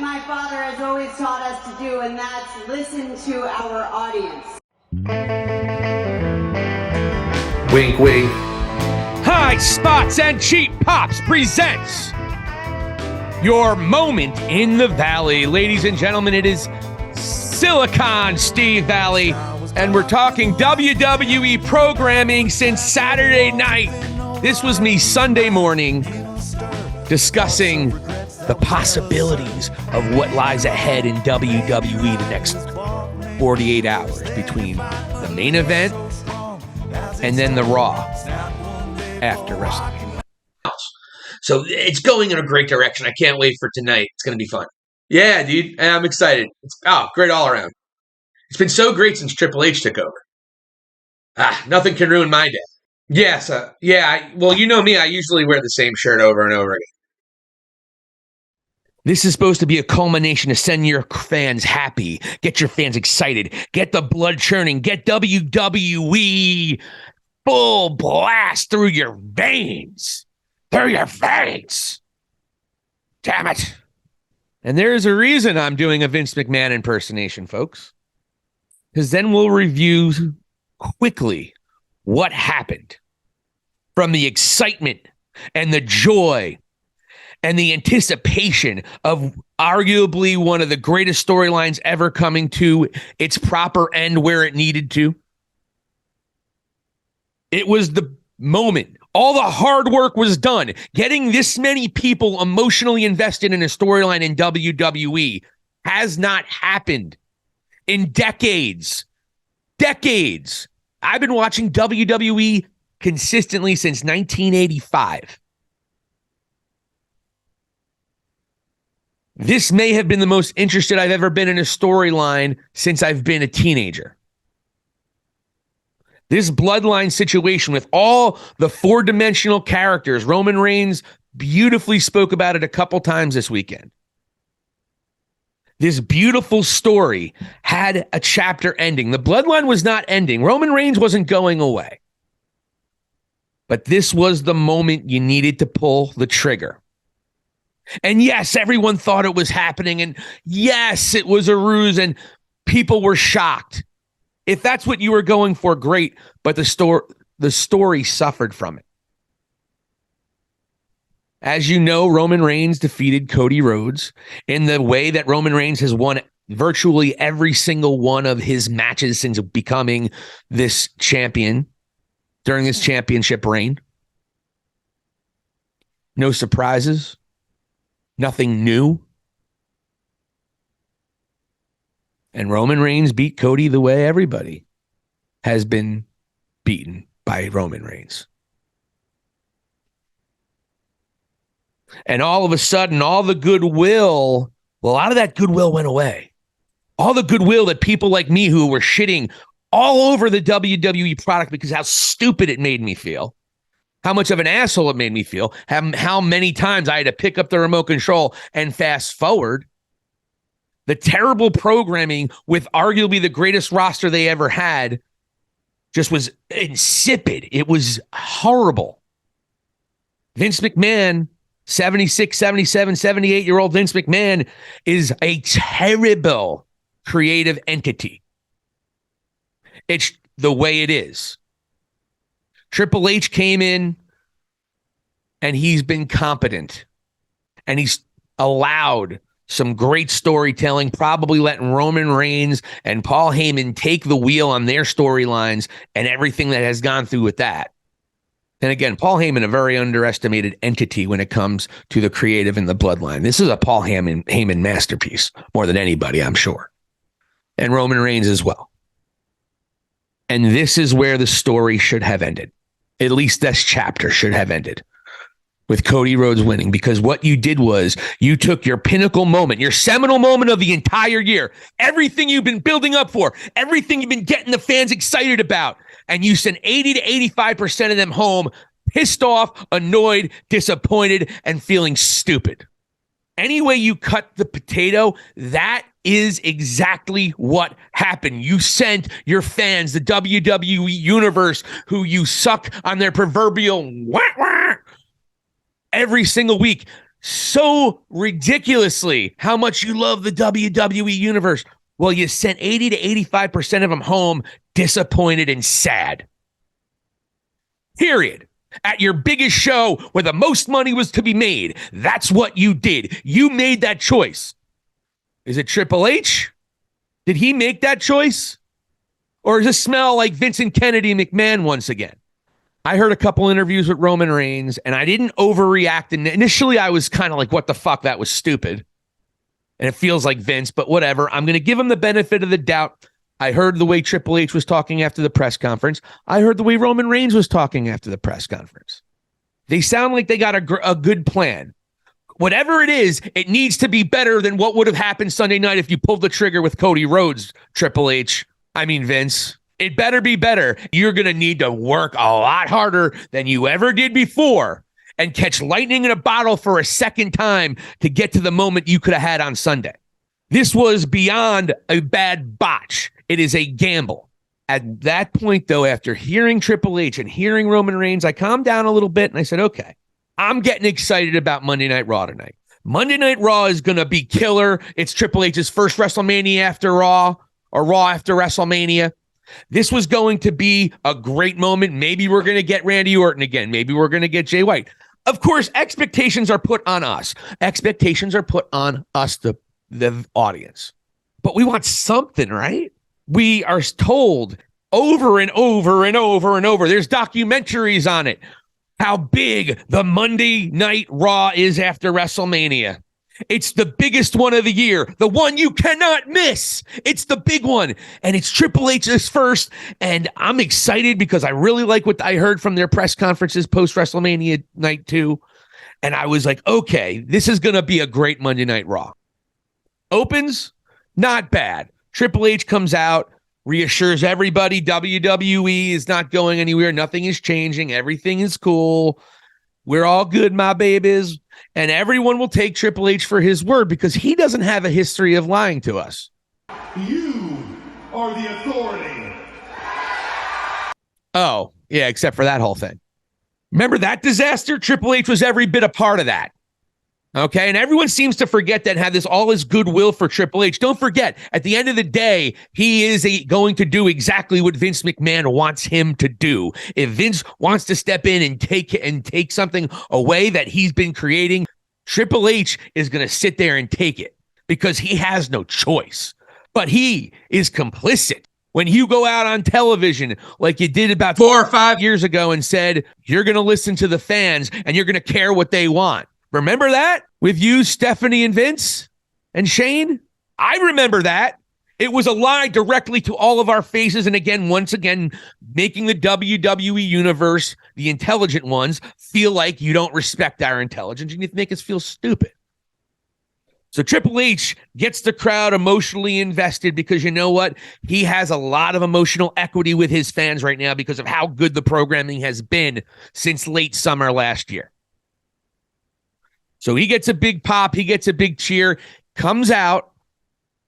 my father has always taught us to do, and that's listen to our audience. Wink, wink. High Spots and Cheap Pops presents your moment in the Valley. Ladies and gentlemen, it is Silicon Steve Valli, and we're talking WWE programming since Saturday night. This was me Sunday morning discussing the possibilities of what lies ahead in WWE the next 48 hours between the main event and then the Raw after WrestleMania. So it's going in a great direction. I can't wait for tonight. It's going to be fun. Yeah, dude. I'm excited. It's great all around. It's been so great since Triple H took over. Nothing can ruin my day. Yes. Well, you know me. I usually wear the same shirt over and over again. This is supposed to be a culmination to send your fans happy, get your fans excited, get the blood churning, get WWE full blast through your veins. Through your veins. Damn it. And there's a reason I'm doing a Vince McMahon impersonation, folks. Because then we'll review quickly what happened from the excitement and the joy and the anticipation of arguably one of the greatest storylines ever coming to its proper end where it needed to. It was the moment. All the hard work was done. Getting this many people emotionally invested in a storyline in WWE has not happened in decades. Decades. I've been watching WWE consistently since 1985. This may have been the most interested I've ever been in a storyline since I've been a teenager. This bloodline situation with all the four-dimensional characters, Roman Reigns beautifully spoke about it a couple times this weekend. This beautiful story had a chapter ending. The bloodline was not ending. Roman Reigns wasn't going away. But this was the moment you needed to pull the trigger. And yes, everyone thought it was happening. And yes, it was a ruse and people were shocked. If that's what you were going for, great. But the story suffered from it. As you know, Roman Reigns defeated Cody Rhodes in the way that Roman Reigns has won virtually every single one of his matches since becoming this champion during his championship reign. No surprises. Nothing new. And Roman Reigns beat Cody the way everybody has been beaten by Roman Reigns. And all of a sudden, all the goodwill, a lot of that goodwill went away. All the goodwill that people like me who were shitting all over the WWE product because how stupid it made me feel, how much of an asshole it made me feel, how many times I had to pick up the remote control and fast forward. The terrible programming with arguably the greatest roster they ever had just was insipid. It was horrible. Vince McMahon, 76, 77, 78-year-old Vince McMahon is a terrible creative entity. It's the way it is. Triple H came in and he's been competent and he's allowed some great storytelling, probably letting Roman Reigns and Paul Heyman take the wheel on their storylines and everything that has gone through with that. And again, Paul Heyman, a very underestimated entity when it comes to the creative and the bloodline. This is a Paul Heyman masterpiece more than anybody, I'm sure. And Roman Reigns as well. And this is where the story should have ended. At least this chapter should have ended with Cody Rhodes winning, because what you did was you took your pinnacle moment, your seminal moment of the entire year, everything you've been building up for, everything you've been getting the fans excited about, and you sent 80 to 85% of them home pissed off, annoyed, disappointed, and feeling stupid. Any way you cut the potato, that is exactly what happened. You sent your fans, the WWE universe, who you suck on their proverbial wah, wah, every single week, so ridiculously how much you love the WWE universe. Well, you sent 80 to 85% of them home disappointed and sad. Period. At your biggest show where the most money was to be made, that's what you did. You made that choice. Is it Triple H? Did he make that choice? Or does it smell like Vincent Kennedy McMahon once again? I heard a couple interviews with Roman Reigns, and I didn't overreact. And initially, I was kind of like, what the fuck? That was stupid. And it feels like Vince, but whatever. I'm going to give him the benefit of the doubt. I heard the way Triple H was talking after the press conference. I heard the way Roman Reigns was talking after the press conference. They sound like they got a good plan. Whatever it is, it needs to be better than what would have happened Sunday night if you pulled the trigger with Cody Rhodes, Triple H. I mean, Vince. It better be better. You're going to need to work a lot harder than you ever did before and catch lightning in a bottle for a second time to get to the moment you could have had on Sunday. This was beyond a bad botch. It is a gamble. At that point, though, after hearing Triple H and hearing Roman Reigns, I calmed down a little bit and I said, okay, I'm getting excited about Monday Night Raw tonight. Monday Night Raw is going to be killer. It's Triple H's first WrestleMania after Raw, or Raw after WrestleMania. This was going to be a great moment. Maybe we're going to get Randy Orton again. Maybe we're going to get Jay White. Of course, expectations are put on us. Expectations are put on us, the audience. But we want something, right? We are told over and over and over and over. There's documentaries on it. How big the Monday Night Raw is after WrestleMania. It's the biggest one of the year, the one you cannot miss. It's the big one, and it's Triple H's first, and I'm excited because I really like what I heard from their press conferences post-WrestleMania Night 2, and I was like, okay, this is going to be a great Monday Night Raw. Opens, not bad. Triple H comes out, reassures everybody WWE is not going anywhere. Nothing is changing. Everything is cool. We're all good, my babies. And everyone will take Triple H for his word because he doesn't have a history of lying to us. You are the authority. Oh, yeah, except for that whole thing. Remember that disaster? Triple H was every bit a part of that. Okay, and everyone seems to forget that and have this all his goodwill for Triple H. Don't forget, at the end of the day, he is going to do exactly what Vince McMahon wants him to do. If Vince wants to step in and take something away that he's been creating, Triple H is going to sit there and take it because he has no choice. But he is complicit. When you go out on television like you did about 4 or 5 years ago and said, you're going to listen to the fans and you're going to care what they want. Remember that with you, Stephanie, and Vince and Shane? I remember that. It was a lie directly to all of our faces. And again, once again, making the WWE universe, the intelligent ones, feel like you don't respect our intelligence and you make us feel stupid. So Triple H gets the crowd emotionally invested because you know what? He has a lot of emotional equity with his fans right now because of how good the programming has been since late summer last year. So he gets a big pop. He gets a big cheer. Comes out.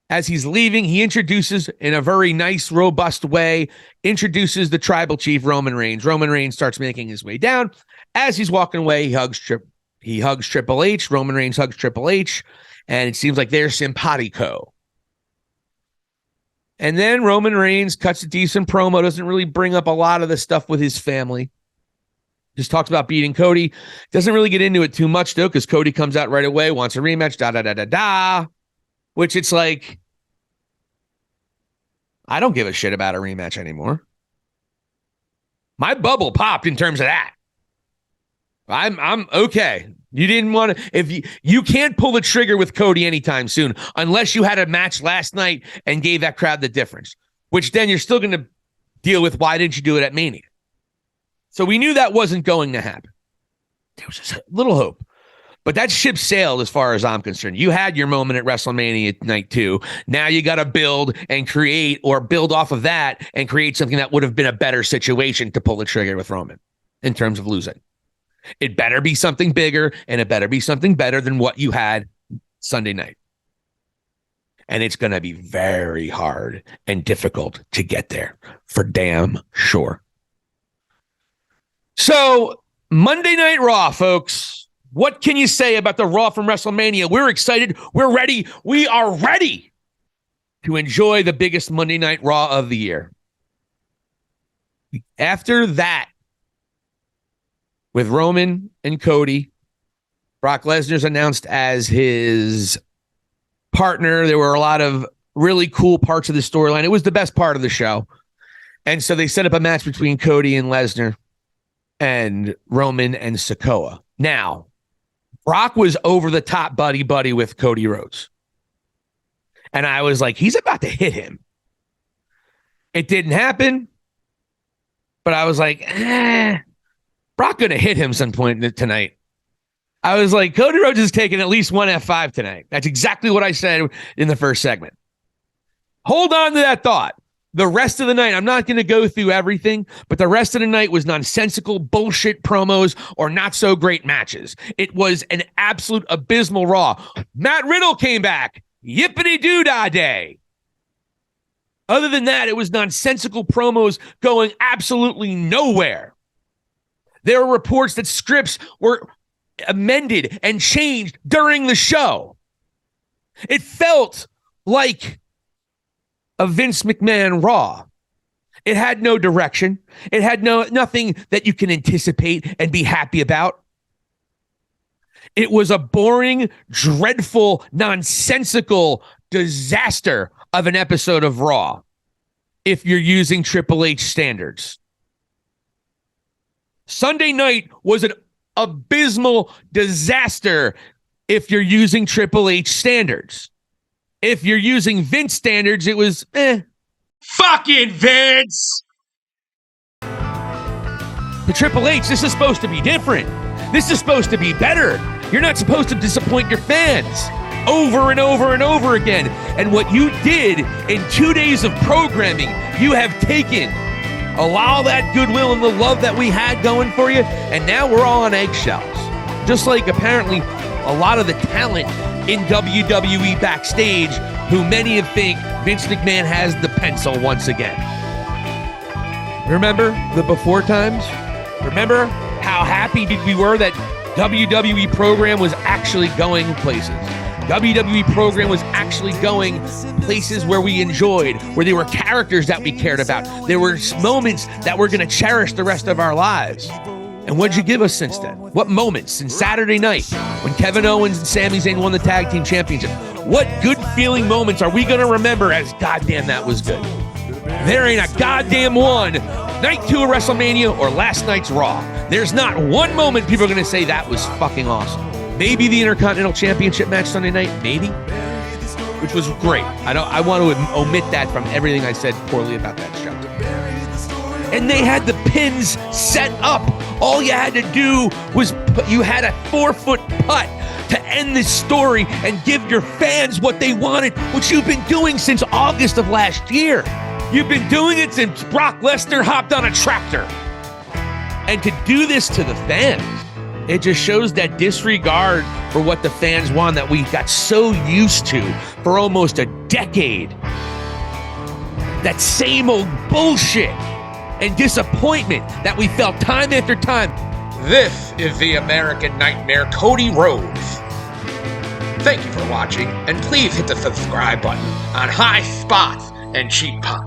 As he's leaving, he introduces, in a very nice, robust way, introduces the tribal chief, Roman Reigns. Roman Reigns starts making his way down. As he's walking away, he hugs Triple H. Roman Reigns hugs Triple H. And it seems like they're simpatico. And then Roman Reigns cuts a decent promo. Doesn't really bring up a lot of the stuff with his family. Just talks about beating Cody. Doesn't really get into it too much, though, because Cody comes out right away, wants a rematch, da-da-da-da-da. Which it's like, I don't give a shit about a rematch anymore. My bubble popped in terms of that. I'm okay. You didn't want to, if you can't pull the trigger with Cody anytime soon, unless you had a match last night and gave that crowd the difference, which then you're still going to deal with why didn't you do it at Mania? So we knew that wasn't going to happen. There was just a little hope. But that ship sailed as far as I'm concerned. You had your moment at WrestleMania Night 2. Now you got to build and create or build off of that and create something that would have been a better situation to pull the trigger with Roman in terms of losing. It better be something bigger and it better be something better than what you had Sunday night. And it's going to be very hard and difficult to get there for damn sure. So Monday Night Raw, folks. What can you say about the Raw from WrestleMania? We're excited. We're ready. We are ready to enjoy the biggest Monday Night Raw of the year. After that, with Roman and Cody, Brock Lesnar's announced as his partner. There were a lot of really cool parts of the storyline. It was the best part of the show. And so they set up a match between Cody and Lesnar and Roman and Sikoa. Now, Brock was over the top buddy with Cody Rhodes. And I was like, he's about to hit him. It didn't happen. But I was like, Brock gonna hit him some point tonight. I was like, Cody Rhodes is taking at least one F5 tonight. That's exactly what I said in the first segment. Hold on to that thought. The rest of the night, I'm not going to go through everything, but the rest of the night was nonsensical bullshit promos or not so great matches. It was an absolute abysmal Raw. Matt Riddle came back. Yippity-doo-dah day. Other than that, it was nonsensical promos going absolutely nowhere. There were reports that scripts were amended and changed during the show. It felt like a Vince McMahon Raw. It had no direction. It had nothing that you can anticipate and be happy about. It was a boring, dreadful, nonsensical disaster of an episode of Raw if you're using Triple H standards. Sunday night was an abysmal disaster if you're using Triple H standards. If you're using Vince standards, it was Fucking Vince! The Triple H, this is supposed to be different. This is supposed to be better. You're not supposed to disappoint your fans over and over and over again. And what you did in 2 days of programming, you have taken a lot of that goodwill and the love that we had going for you, and now we're all on eggshells. Just like apparently a lot of the talent in WWE backstage, who many think Vince McMahon has the pencil once again. Remember the before times? Remember how happy we were that WWE program was actually going places? WWE program was actually going places where we enjoyed, where there were characters that we cared about. There were moments that we're going to cherish the rest of our lives. And what'd you give us since then? What moments? Since Saturday night, when Kevin Owens and Sami Zayn won the tag team championship, what good feeling moments are we going to remember as goddamn that was good? There ain't a goddamn one. Night 2 of WrestleMania or last night's Raw. There's not one moment people are going to say that was fucking awesome. Maybe the Intercontinental Championship match Sunday night, maybe, which was great. I want to omit that from everything I said poorly about that show. And they had the pins set up. All you had to do was you had a 4-foot putt to end this story and give your fans what they wanted, which you've been doing since August of last year. You've been doing it since Brock Lesnar hopped on a tractor. And to do this to the fans, it just shows that disregard for what the fans want that we got so used to for almost a decade. That same old bullshit and disappointment that we felt time after time. This is the American Nightmare, Cody Rhodes. Thank you for watching, and please hit the subscribe button on High Spots and Cheap Pots.